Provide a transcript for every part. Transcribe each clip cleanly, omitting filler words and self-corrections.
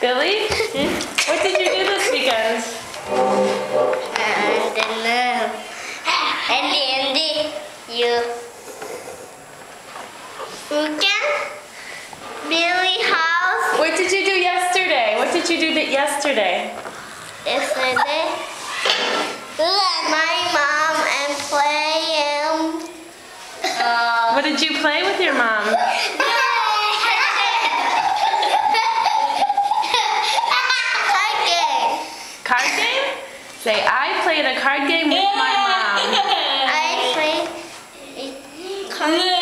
Billy, what did you do this weekend? I don't know. Andy, you weekend? Billy house. What did you do yesterday? What did you do yesterday? Yesterday, let my mom and play What did you play with your mom? card game. Card game? Say, I played a card game with my mom. I played card game.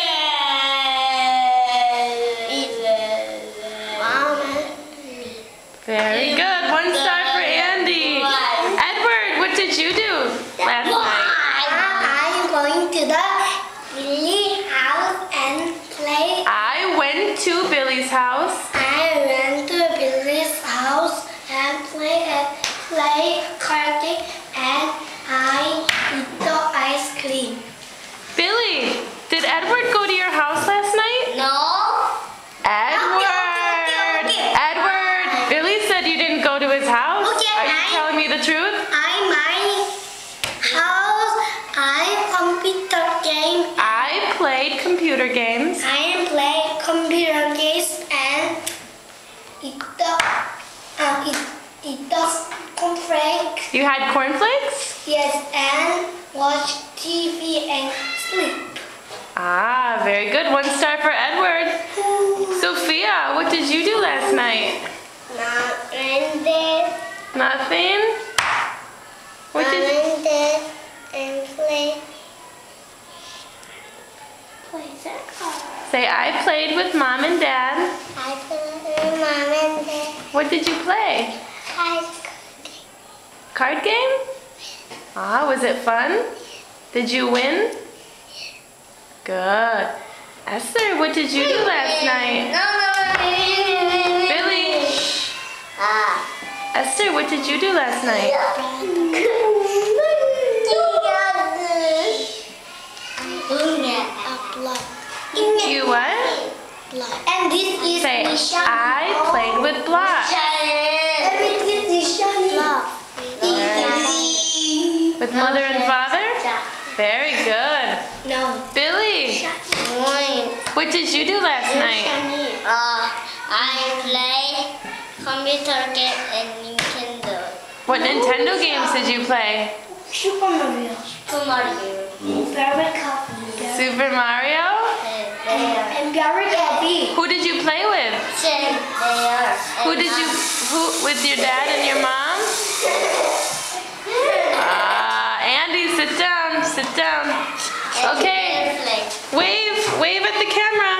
Very good. 1 star for Andy. Edward, what did you do last night? I'm going to the Billy house and play. I went to Billy's house. I went to Billy's house and play card game, and I eat the ice cream. Billy, did Edward go to your house last night? No. Edward! Okay. Edward! Billy said you didn't go to his house? Okay, Are you telling me the truth? My house, I computer game. I played computer games. I play computer games and eat the cornflakes. You had cornflakes? Yes, and watch TV and sleep. Ah, very good. 1 star for Edward. Sophia, what did you do last night? Nothing? What did and play that card. Say, I played with Mom and Dad. I play with Mom and Dad. What did you play? Card game? Ah, was it fun? Did you win? Good. Esther, what did you do last night? Billy? Esther, what did you do last night? You what? And this is Say, Nisha. I played with blocks. With Mother and Father? Very good. No. Billy, what did you do last night? I play computer game and Nintendo. What Nintendo games did you play? Super Mario. Very coffee. Super Mario? And very coffee. Who did you play with? With your dad and your mom? Andy, sit down, sit down. Okay, wave at the camera.